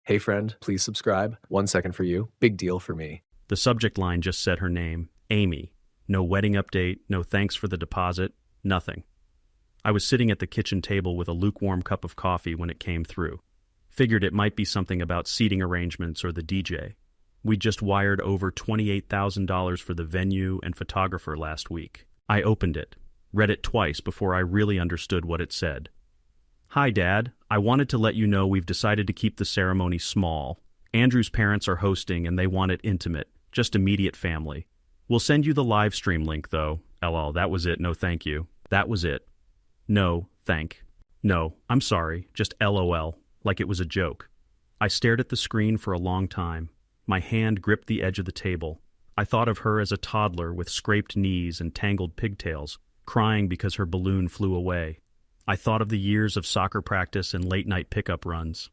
Hey friend, please subscribe. 1 second for you. Big deal for me. The subject line just said her name, Amy. No wedding update, no thanks for the deposit, nothing. I was sitting at the kitchen table with a lukewarm cup of coffee when it came through. Figured it might be something about seating arrangements or the DJ. We'd just wired over $28,000 for the venue and photographer last week. I opened it, read it twice before I really understood what it said. Hi, Dad. I wanted to let you know we've decided to keep the ceremony small. Andrew's parents are hosting and they want it intimate, just immediate family. We'll send you the live stream link, though. LL, that was it, no thank you. That was it. No, thank. No, I'm sorry, just LOL, like it was a joke. I stared at the screen for a long time. My hand gripped the edge of the table. I thought of her as a toddler with scraped knees and tangled pigtails, crying because her balloon flew away. I thought of the years of soccer practice and late-night pickup runs.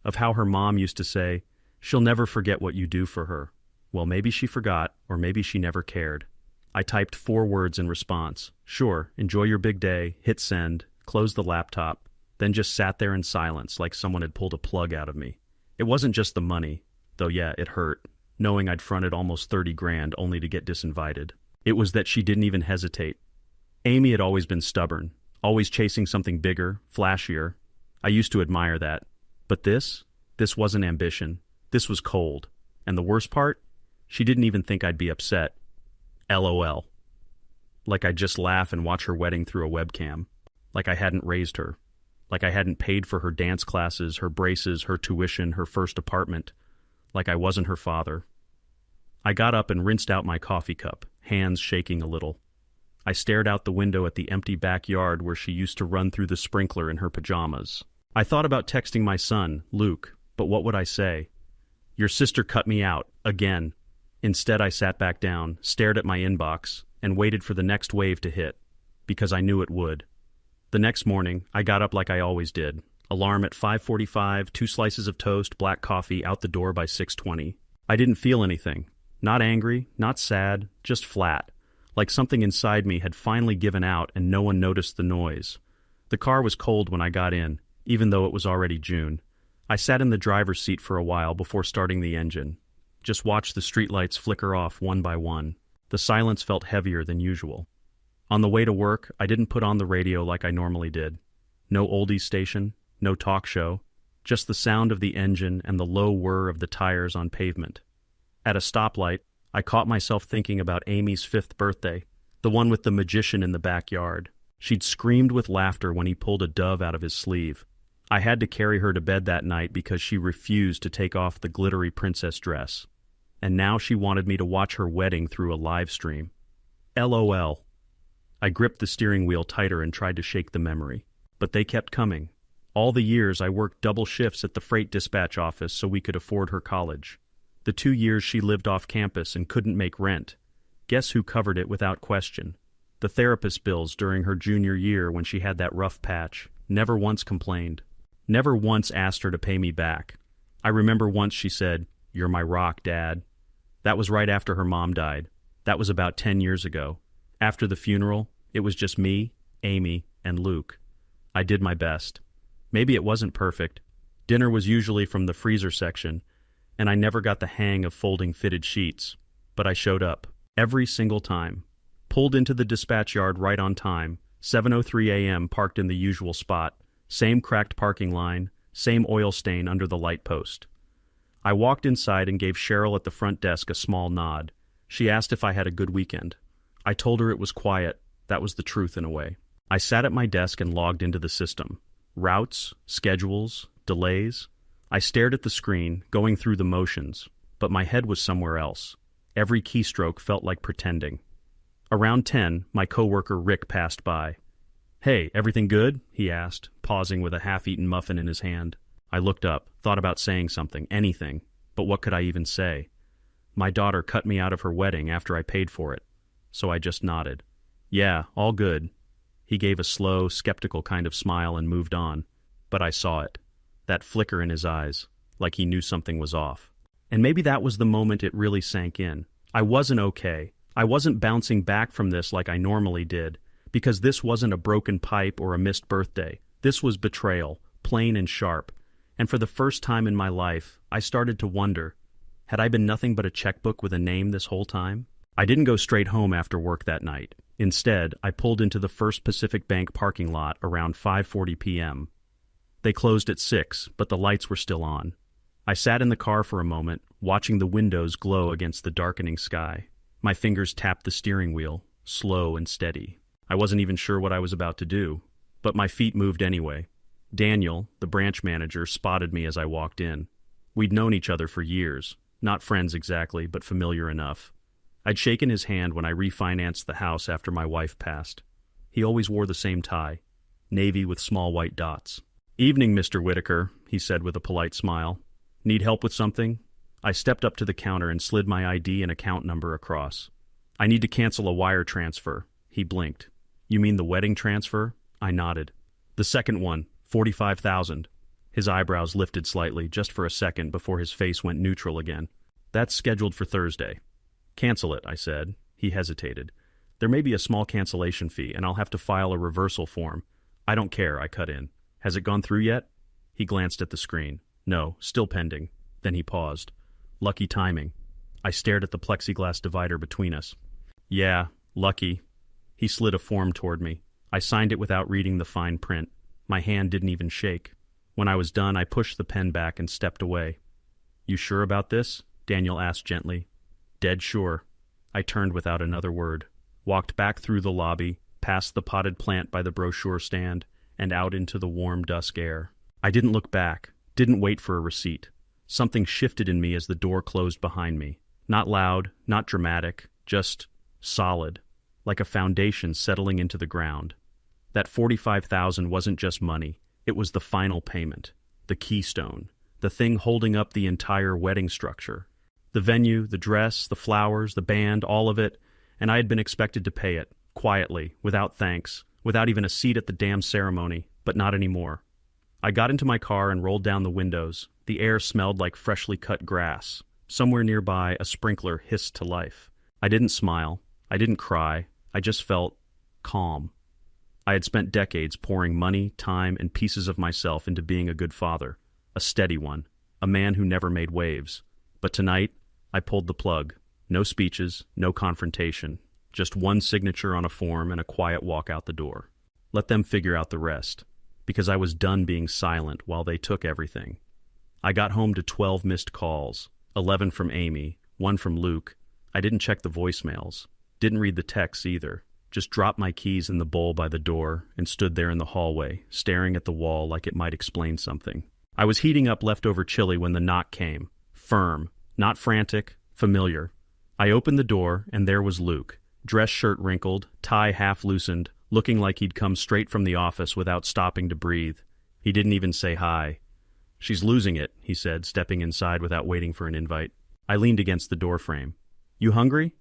Of how her mom used to say, "She'll never forget what you do for her." Well, maybe she forgot, or maybe she never cared. I typed 4 words in response. Sure, enjoy your big day, hit send, close the laptop, then just sat there in silence like someone had pulled a plug out of me. It wasn't just the money, though yeah, it hurt, knowing I'd fronted almost 30 grand only to get disinvited. It was that she didn't even hesitate. Amy had always been stubborn, always chasing something bigger, flashier. I used to admire that. But this wasn't ambition. This was cold. And the worst part? She didn't even think I'd be upset. LOL. Like I'd just laugh and watch her wedding through a webcam. Like I hadn't raised her. Like I hadn't paid for her dance classes, her braces, her tuition, her first apartment. Like I wasn't her father. I got up and rinsed out my coffee cup, hands shaking a little. I stared out the window at the empty backyard where she used to run through the sprinkler in her pajamas. I thought about texting my son, Luke, but what would I say? Your sister cut me out, again. Instead, I sat back down, stared at my inbox, and waited for the next wave to hit, because I knew it would. The next morning, I got up like I always did. Alarm at 5:45, 2 slices of toast, black coffee, out the door by 6:20. I didn't feel anything. Not angry, not sad, just flat. Like something inside me had finally given out and no one noticed the noise. The car was cold when I got in, even though it was already June. I sat in the driver's seat for a while before starting the engine. Just watched the streetlights flicker off one by one. The silence felt heavier than usual. On the way to work, I didn't put on the radio like I normally did. No oldies station, no talk show, just the sound of the engine and the low whir of the tires on pavement. At a stoplight, I caught myself thinking about Amy's 5th birthday, the one with the magician in the backyard. She'd screamed with laughter when he pulled a dove out of his sleeve. I had to carry her to bed that night because she refused to take off the glittery princess dress. And now she wanted me to watch her wedding through a live stream. LOL. I gripped the steering wheel tighter and tried to shake the memory. But they kept coming. All the years I worked double shifts at the freight dispatch office so we could afford her college. The 2 years she lived off campus and couldn't make rent. Guess who covered it without question? The therapist bills during her junior year when she had that rough patch. Never once complained. Never once asked her to pay me back. I remember once she said, "You're my rock, Dad." That was right after her mom died. That was about 10 years ago. After the funeral, it was just me, Amy, and Luke. I did my best. Maybe it wasn't perfect. Dinner was usually from the freezer section, and I never got the hang of folding fitted sheets. But I showed up. Every single time. Pulled into the dispatch yard right on time. 7:03 a.m. parked in the usual spot. Same cracked parking line. Same oil stain under the light post. I walked inside and gave Cheryl at the front desk a small nod. She asked if I had a good weekend. I told her it was quiet. That was the truth in a way. I sat at my desk and logged into the system. Routes, schedules, delays. I stared at the screen, going through the motions, but my head was somewhere else. Every keystroke felt like pretending. Around 10, my coworker Rick passed by. "Hey, everything good?" he asked, pausing with a half-eaten muffin in his hand. I looked up, thought about saying something, anything, but what could I even say? My daughter cut me out of her wedding after I paid for it, so I just nodded. "Yeah, all good." He gave a slow, skeptical kind of smile and moved on, but I saw it. That flicker in his eyes, like he knew something was off. And maybe that was the moment it really sank in. I wasn't okay. I wasn't bouncing back from this like I normally did, because this wasn't a broken pipe or a missed birthday. This was betrayal, plain and sharp. And for the first time in my life, I started to wonder, had I been nothing but a checkbook with a name this whole time? I didn't go straight home after work that night. Instead, I pulled into the First Pacific Bank parking lot around 5:40 p.m. They closed at 6, but the lights were still on. I sat in the car for a moment, watching the windows glow against the darkening sky. My fingers tapped the steering wheel, slow and steady. I wasn't even sure what I was about to do, but my feet moved anyway. Daniel, the branch manager, spotted me as I walked in. We'd known each other for years, not friends exactly, but familiar enough. I'd shaken his hand when I refinanced the house after my wife passed. He always wore the same tie, navy with small white dots. "Evening, Mr. Whitaker," he said with a polite smile. "Need help with something?" I stepped up to the counter and slid my ID and account number across. "I need to cancel a wire transfer." He blinked. "You mean the wedding transfer?" I nodded. "The second one, 45,000. His eyebrows lifted slightly, just for a second before his face went neutral again. "That's scheduled for Thursday." "Cancel it," I said. He hesitated. "There may be a small cancellation fee, and I'll have to file a reversal form." "I don't care," I cut in. "Has it gone through yet?" He glanced at the screen. "No, still pending." Then he paused. "Lucky timing." I stared at the plexiglass divider between us. "Yeah, lucky." He slid a form toward me. I signed it without reading the fine print. My hand didn't even shake. When I was done, I pushed the pen back and stepped away. "You sure about this?" Daniel asked gently. "Dead sure." I turned without another word, walked back through the lobby, past the potted plant by the brochure stand, and out into the warm dusk air. I didn't look back, didn't wait for a receipt. Something shifted in me as the door closed behind me. Not loud, not dramatic, just solid, like a foundation settling into the ground. That 45,000 wasn't just money. It was the final payment, the keystone, the thing holding up the entire wedding structure. The venue, the dress, the flowers, the band, all of it, and I had been expected to pay it, quietly, without thanks, without even a seat at the damn ceremony, but not anymore. I got into my car and rolled down the windows. The air smelled like freshly cut grass. Somewhere nearby, a sprinkler hissed to life. I didn't smile. I didn't cry. I just felt calm. I had spent decades pouring money, time, and pieces of myself into being a good father, a steady one, a man who never made waves. But tonight, I pulled the plug. No speeches, no confrontation, just one signature on a form and a quiet walk out the door. Let them figure out the rest, because I was done being silent while they took everything. I got home to 12 missed calls, 11 from Amy, 1 from Luke. I didn't check the voicemails, didn't read the texts either. Just dropped my keys in the bowl by the door and stood there in the hallway, staring at the wall like it might explain something. I was heating up leftover chili when the knock came. Firm, not frantic, familiar. I opened the door, and there was Luke, dress shirt wrinkled, tie half loosened, looking like he'd come straight from the office without stopping to breathe. He didn't even say hi. "She's losing it," he said, stepping inside without waiting for an invite. I leaned against the doorframe. "You hungry?"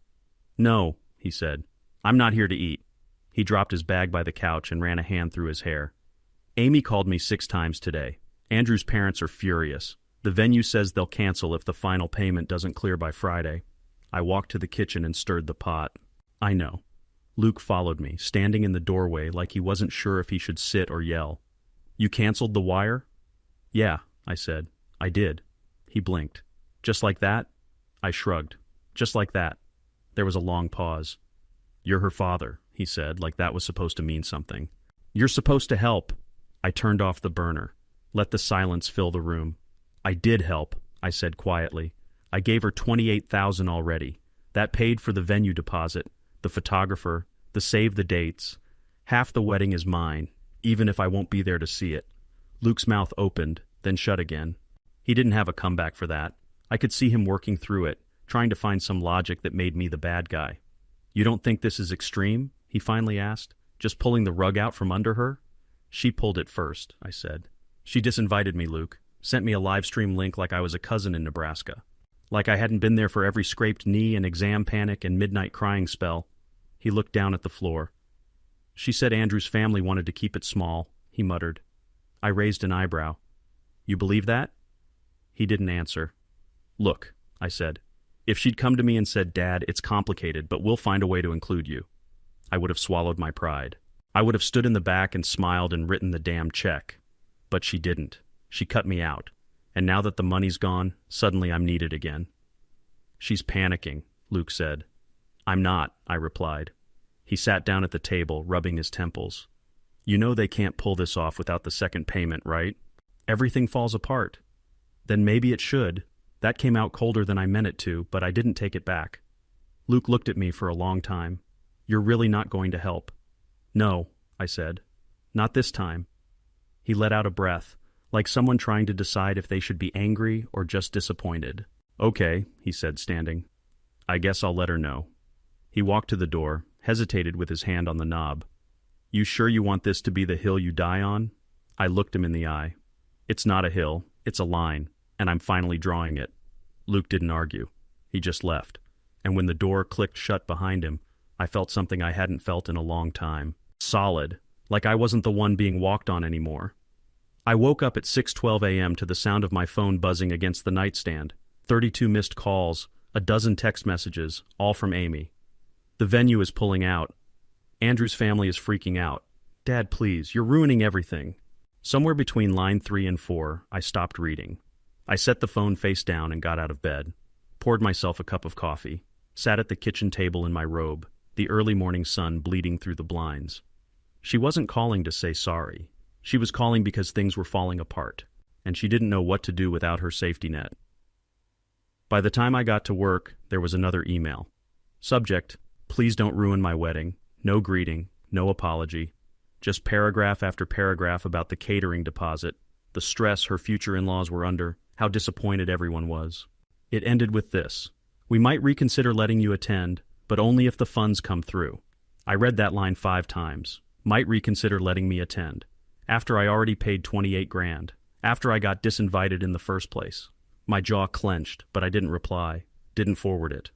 "No," he said. "I'm not here to eat." He dropped his bag by the couch and ran a hand through his hair. "Amy called me 6 times today. Andrew's parents are furious. The venue says they'll cancel if the final payment doesn't clear by Friday." I walked to the kitchen and stirred the pot. "I know." Luke followed me, standing in the doorway like he wasn't sure if he should sit or yell. "You canceled the wire?" "Yeah," I said. "I did." He blinked. "Just like that?" I shrugged. "Just like that." There was a long pause. "You're her father," he said, like that was supposed to mean something. "You're supposed to help." I turned off the burner. Let the silence fill the room. "I did help," I said quietly. "I gave her 28,000 already. That paid for the venue deposit, the photographer, the save the dates. Half the wedding is mine, even if I won't be there to see it." Luke's mouth opened, then shut again. He didn't have a comeback for that. I could see him working through it, trying to find some logic that made me the bad guy. "You don't think this is extreme?" he finally asked. "Just pulling the rug out from under her?" "She pulled it first," I said. "She disinvited me, Luke. Sent me a live stream link like I was a cousin in Nebraska. Like I hadn't been there for every scraped knee and exam panic and midnight crying spell." He looked down at the floor. "She said Andrew's family wanted to keep it small," he muttered. I raised an eyebrow. "You believe that?" He didn't answer. "Look," I said. "If she'd come to me and said, 'Dad, it's complicated, but we'll find a way to include you,' I would have swallowed my pride. I would have stood in the back and smiled and written the damn check. But she didn't. She cut me out. And now that the money's gone, suddenly I'm needed again. She's panicking, Luke said. I'm not, I replied. He sat down at the table, rubbing his temples. You know they can't pull this off without the second payment, right? Everything falls apart. Then maybe it should. That came out colder than I meant it to, but I didn't take it back. Luke looked at me for a long time. You're really not going to help. No, I said. Not this time. He let out a breath, like someone trying to decide if they should be angry or just disappointed. Okay, he said, standing. I guess I'll let her know. He walked to the door, hesitated with his hand on the knob. You sure you want this to be the hill you die on? I looked him in the eye. It's not a hill, it's a line, and I'm finally drawing it. Luke didn't argue. He just left. And when the door clicked shut behind him, I felt something I hadn't felt in a long time. Solid, like I wasn't the one being walked on anymore. I woke up at 6:12 a.m. to the sound of my phone buzzing against the nightstand. 32 missed calls, a dozen text messages, all from Amy. The venue is pulling out. Andrew's family is freaking out. Dad, please, you're ruining everything. Somewhere between line 3 and 4, I stopped reading. I set the phone face down and got out of bed, poured myself a cup of coffee, sat at the kitchen table in my robe, the early morning sun bleeding through the blinds. She wasn't calling to say sorry. She was calling because things were falling apart, and she didn't know what to do without her safety net. By the time I got to work, there was another email. Subject, please don't ruin my wedding. No greeting, no apology. Just paragraph after paragraph about the catering deposit, the stress her future in-laws were under, how disappointed everyone was. It ended with this. We might reconsider letting you attend, but only if the funds come through. I read that line 5 times. Might reconsider letting me attend. After I already paid $28,000. After I got disinvited in the first place. My jaw clenched, but I didn't reply. Didn't forward it.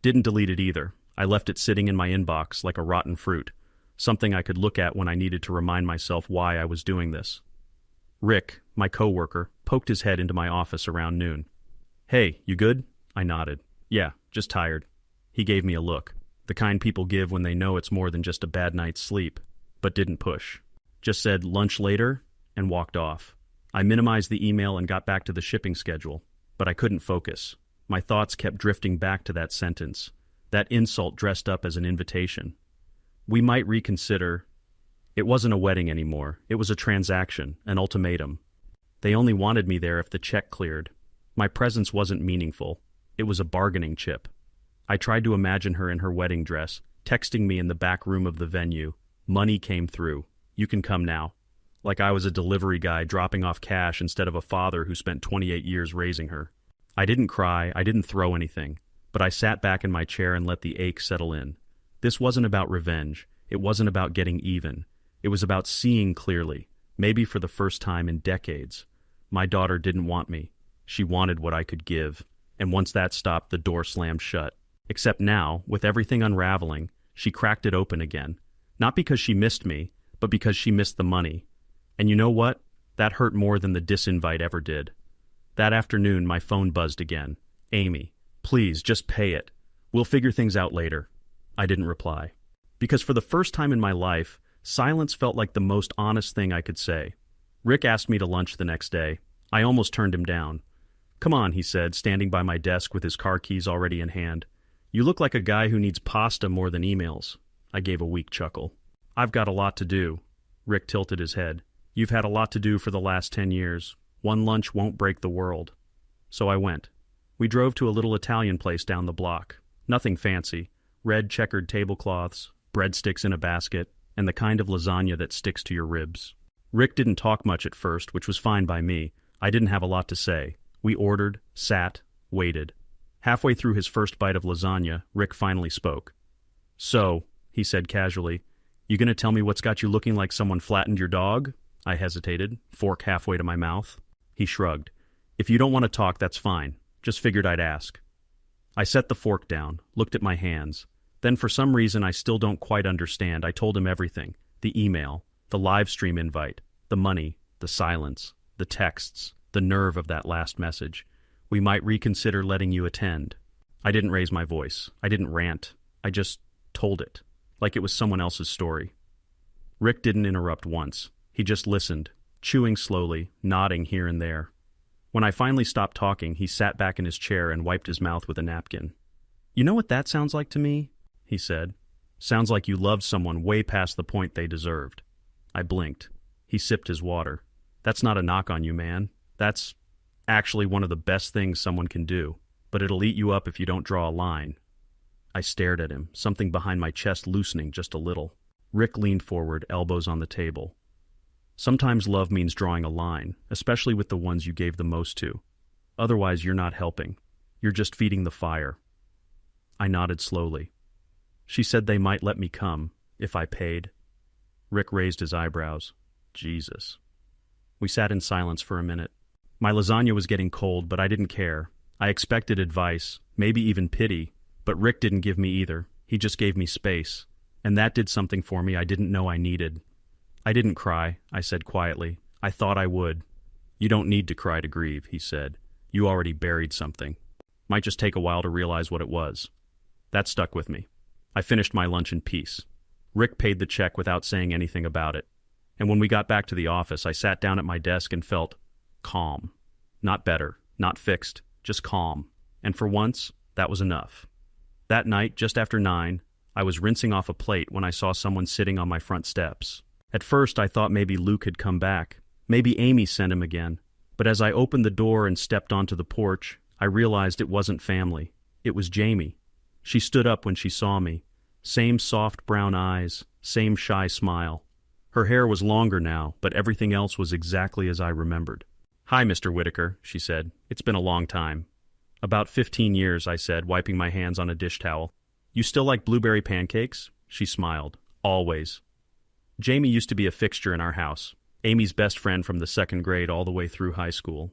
Didn't delete it either. I left it sitting in my inbox like a rotten fruit. Something I could look at when I needed to remind myself why I was doing this. Rick, my coworker, poked his head into my office around noon. Hey, you good? I nodded. Yeah, just tired. He gave me a look. The kind people give when they know it's more than just a bad night's sleep, but didn't push. Just said lunch later and walked off. I minimized the email and got back to the shipping schedule, but I couldn't focus. My thoughts kept drifting back to that sentence, that insult dressed up as an invitation. We might reconsider. It wasn't a wedding anymore. It was a transaction, an ultimatum. They only wanted me there if the check cleared. My presence wasn't meaningful. It was a bargaining chip. I tried to imagine her in her wedding dress, texting me in the back room of the venue. Money came through. You can come now. Like I was a delivery guy dropping off cash instead of a father who spent 28 years raising her. I didn't cry, I didn't throw anything, but I sat back in my chair and let the ache settle in. This wasn't about revenge. It wasn't about getting even. It was about seeing clearly, maybe for the first time in decades. My daughter didn't want me. She wanted what I could give. And once that stopped, the door slammed shut. Except now, with everything unraveling, she cracked it open again. Not because she missed me, but because she missed the money. And you know what? That hurt more than the disinvite ever did. That afternoon, my phone buzzed again. Amy, please, just pay it. We'll figure things out later. I didn't reply. Because for the first time in my life, silence felt like the most honest thing I could say. Rick asked me to lunch the next day. I almost turned him down. Come on, he said, standing by my desk with his car keys already in hand. You look like a guy who needs pasta more than emails. I gave a weak chuckle. I've got a lot to do. Rick tilted his head. You've had a lot to do for the last 10 years. One lunch won't break the world. So I went. We drove to a little Italian place down the block. Nothing fancy. Red checkered tablecloths, breadsticks in a basket, and the kind of lasagna that sticks to your ribs. Rick didn't talk much at first, which was fine by me. I didn't have a lot to say. We ordered, sat, waited. Halfway through his first bite of lasagna, Rick finally spoke. So, he said casually, you gonna tell me what's got you looking like someone flattened your dog? I hesitated, fork halfway to my mouth. He shrugged. If you don't want to talk, that's fine. Just figured I'd ask. I set the fork down, looked at my hands. Then for some reason I still don't quite understand, I told him everything. The email, the live stream invite, the money, the silence, the texts, the nerve of that last message. We might reconsider letting you attend. I didn't raise my voice. I didn't rant. I just told it, like it was someone else's story. Rick didn't interrupt once. He just listened, chewing slowly, nodding here and there. When I finally stopped talking, he sat back in his chair and wiped his mouth with a napkin. "You know what that sounds like to me?" he said. "Sounds like you loved someone way past the point they deserved." I blinked. He sipped his water. "That's not a knock on you, man. That's actually one of the best things someone can do, but it'll eat you up if you don't draw a line." I stared at him, something behind my chest loosening just a little. Rick leaned forward, elbows on the table. "Sometimes love means drawing a line, especially with the ones you gave the most to. Otherwise, you're not helping. You're just feeding the fire." I nodded slowly. "She said they might let me come, if I paid." Rick raised his eyebrows. Jesus. We sat in silence for a minute. My lasagna was getting cold, but I didn't care. I expected advice, maybe even pity, but Rick didn't give me either. He just gave me space. And that did something for me I didn't know I needed. "I didn't cry," I said quietly. "I thought I would." "You don't need to cry to grieve," he said. "You already buried something. Might just take a while to realize what it was." That stuck with me. I finished my lunch in peace. Rick paid the check without saying anything about it. And when we got back to the office, I sat down at my desk and felt calm. Not better, not fixed, just calm. And for once, that was enough. That night, just after 9, I was rinsing off a plate when I saw someone sitting on my front steps. At first, I thought maybe Luke had come back. Maybe Amy sent him again. But as I opened the door and stepped onto the porch, I realized it wasn't family. It was Jamie. She stood up when she saw me. Same soft brown eyes, same shy smile. Her hair was longer now, but everything else was exactly as I remembered. "Hi, Mr. Whitaker," she said. "It's been a long time." "About 15 years," I said, wiping my hands on a dish towel. "You still like blueberry pancakes?" She smiled. "Always." Jamie used to be a fixture in our house. Amy's best friend from the 2nd grade all the way through high school.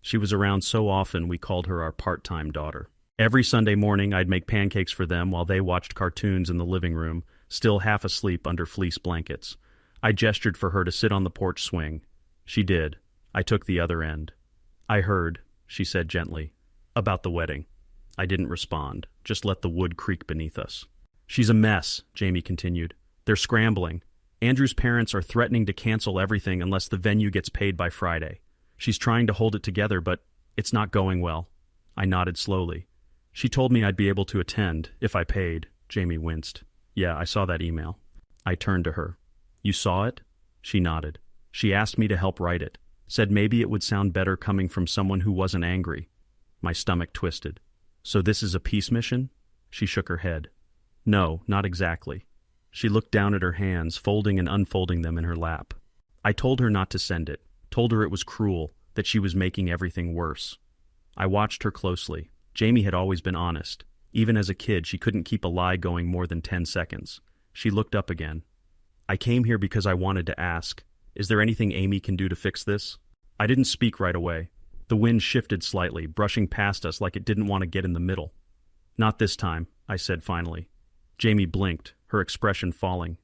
She was around so often we called her our part-time daughter. Every Sunday morning I'd make pancakes for them while they watched cartoons in the living room, still half asleep under fleece blankets. I gestured for her to sit on the porch swing. She did. I took the other end. "I heard," she said gently, "about the wedding." I didn't respond, just let the wood creak beneath us. "She's a mess," Jamie continued. "They're scrambling. Andrew's parents are threatening to cancel everything unless the venue gets paid by Friday. She's trying to hold it together, but it's not going well." I nodded slowly. "She told me I'd be able to attend, if I paid." Jamie winced. "Yeah, I saw that email." I turned to her. "You saw it?" She nodded. "She asked me to help write it. Said maybe it would sound better coming from someone who wasn't angry." My stomach twisted. "So this is a peace mission?" She shook her head. "No, not exactly." She looked down at her hands, folding and unfolding them in her lap. "I told her not to send it. Told her it was cruel, that she was making everything worse." I watched her closely. Jamie had always been honest. Even as a kid, she couldn't keep a lie going more than 10 seconds. She looked up again. "I came here because I wanted to ask, is there anything Amy can do to fix this?" I didn't speak right away. The wind shifted slightly, brushing past us like it didn't want to get in the middle. "Not this time," I said finally. Jamie blinked, her expression falling.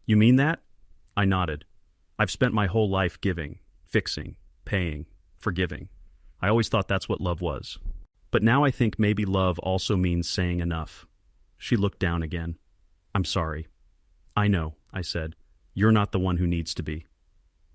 "You mean that?" I nodded. "I've spent my whole life giving, fixing, paying, forgiving. I always thought that's what love was. But now I think maybe love also means saying enough." She looked down again. "I'm sorry." "I know," I said. "You're not the one who needs to be."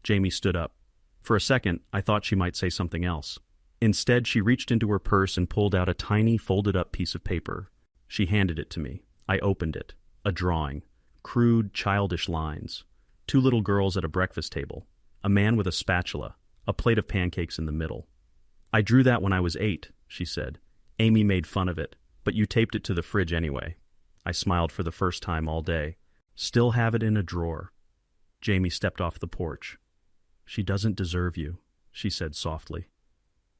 Jamie stood up. For a second, I thought she might say something else. Instead, she reached into her purse and pulled out a tiny, folded-up piece of paper. She handed it to me. I opened it. A drawing. Crude, childish lines. 2 little girls at a breakfast table. A man with a spatula. A plate of pancakes in the middle. "I drew that when I was 8, she said. "Amy made fun of it, but you taped it to the fridge anyway." I smiled for the first time all day. "Still have it in a drawer." Jamie stepped off the porch. "She doesn't deserve you," she said softly.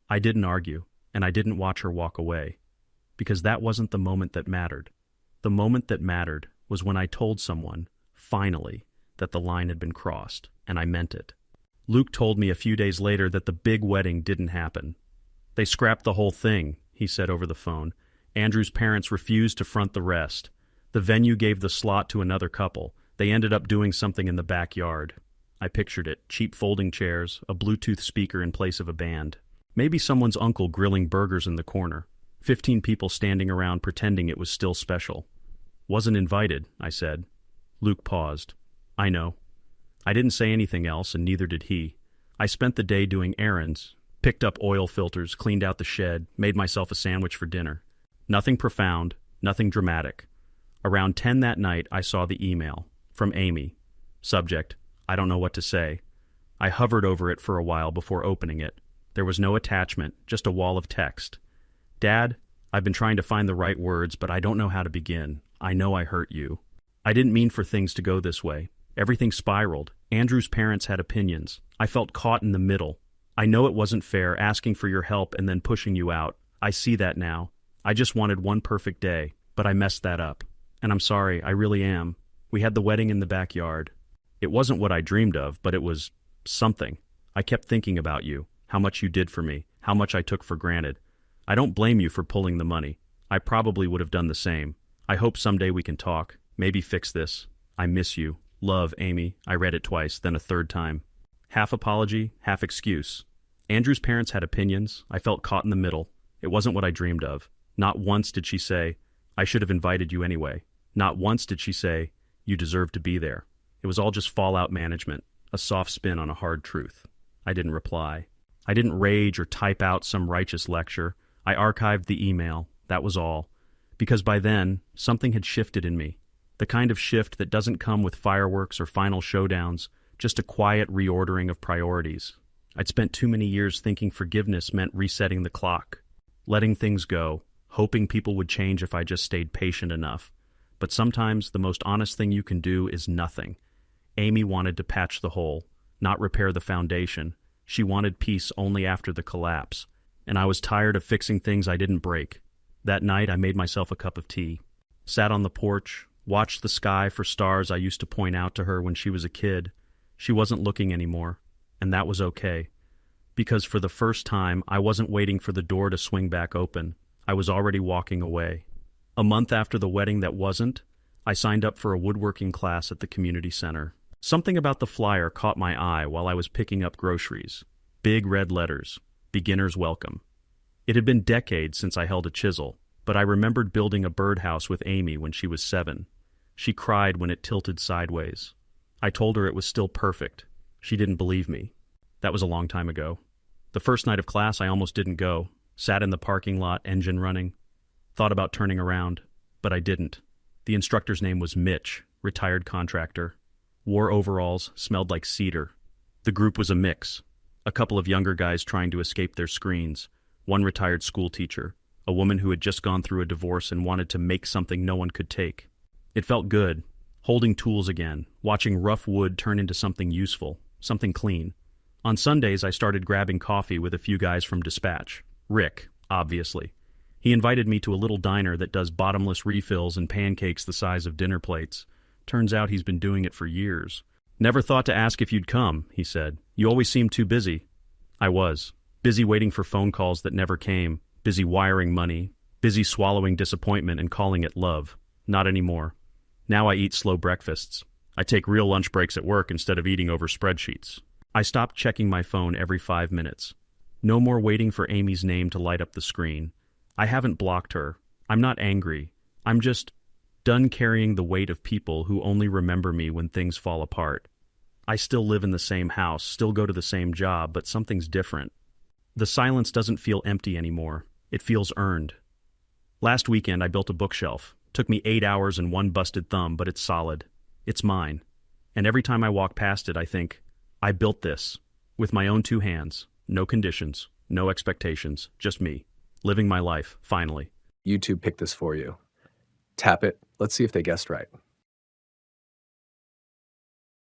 I didn't argue, and I didn't watch her walk away, because that wasn't the moment that mattered. The moment that mattered was when I told someone, finally, that the line had been crossed, and I meant it. Luke told me a few days later that the big wedding didn't happen. "They scrapped the whole thing," he said over the phone. "Andrew's parents refused to front the rest. The venue gave the slot to another couple. They ended up doing something in the backyard." I pictured it, cheap folding chairs, a Bluetooth speaker in place of a band. Maybe someone's uncle grilling burgers in the corner. 15 people standing around pretending it was still special. "Wasn't invited," I said. Luke paused. "I know." I didn't say anything else, and neither did he. I spent the day doing errands, picked up oil filters, cleaned out the shed, made myself a sandwich for dinner. Nothing profound, nothing dramatic. Around 10 that night, I saw the email from Amy. Subject, I don't know what to say. I hovered over it for a while before opening it. There was no attachment, just a wall of text. Dad, I've been trying to find the right words, but I don't know how to begin. I know I hurt you. I didn't mean for things to go this way. Everything spiraled. Andrew's parents had opinions. I felt caught in the middle. I know it wasn't fair asking for your help and then pushing you out. I see that now. I just wanted one perfect day, but I messed that up. And I'm sorry, I really am. We had the wedding in the backyard. It wasn't what I dreamed of, but it was something. I kept thinking about you, how much you did for me, how much I took for granted. I don't blame you for pulling the money. I probably would have done the same. I hope someday we can talk, maybe fix this. I miss you. Love, Amy. I read it twice, then a third time. Half apology, half excuse. Andrew's parents had opinions. I felt caught in the middle. It wasn't what I dreamed of. Not once did she say, I should have invited you anyway. Not once did she say, you deserve to be there. It was all just fallout management, a soft spin on a hard truth. I didn't reply. I didn't rage or type out some righteous lecture. I archived the email. That was all. Because by then, something had shifted in me. The kind of shift that doesn't come with fireworks or final showdowns, just a quiet reordering of priorities. I'd spent too many years thinking forgiveness meant resetting the clock, letting things go, hoping people would change if I just stayed patient enough. But sometimes the most honest thing you can do is nothing. Amy wanted to patch the hole, not repair the foundation. She wanted peace only after the collapse. And I was tired of fixing things I didn't break. That night I made myself a cup of tea, sat on the porch, watched the sky for stars I used to point out to her when she was a kid. She wasn't looking anymore, and that was okay. Because for the first time, I wasn't waiting for the door to swing back open. I was already walking away. A month after the wedding that wasn't, I signed up for a woodworking class at the community center. Something about the flyer caught my eye while I was picking up groceries. Big red letters, beginner's welcome. It had been decades since I held a chisel, but I remembered building a birdhouse with Amy when she was 7. She cried when it tilted sideways. I told her it was still perfect. She didn't believe me. That was a long time ago. The first night of class, I almost didn't go. Sat in the parking lot, engine running. Thought about turning around, but I didn't. The instructor's name was Mitch, retired contractor. Wore overalls, smelled like cedar. The group was a mix. A couple of younger guys trying to escape their screens. One retired school teacher. A woman who had just gone through a divorce and wanted to make something no one could take. It felt good. Holding tools again, watching rough wood turn into something useful, something clean. On Sundays, I started grabbing coffee with a few guys from Dispatch. Rick, obviously. He invited me to a little diner that does bottomless refills and pancakes the size of dinner plates. Turns out he's been doing it for years. Never thought to ask if you'd come, he said. You always seemed too busy. I was. Busy waiting for phone calls that never came. Busy wiring money. Busy swallowing disappointment and calling it love. Not anymore. Now I eat slow breakfasts. I take real lunch breaks at work instead of eating over spreadsheets. I stopped checking my phone every 5 minutes. No more waiting for Amy's name to light up the screen. I haven't blocked her. I'm not angry. I'm just done carrying the weight of people who only remember me when things fall apart. I still live in the same house, still go to the same job, but something's different. The silence doesn't feel empty anymore. It feels earned. Last weekend I built a bookshelf. Took me 8 hours and one busted thumb, but it's solid. It's mine. And every time I walk past it, I think, I built this. With my own 2 hands. No conditions. No expectations. Just me. Living my life, finally. YouTube picked this for you. Tap it. Let's see if they guessed right.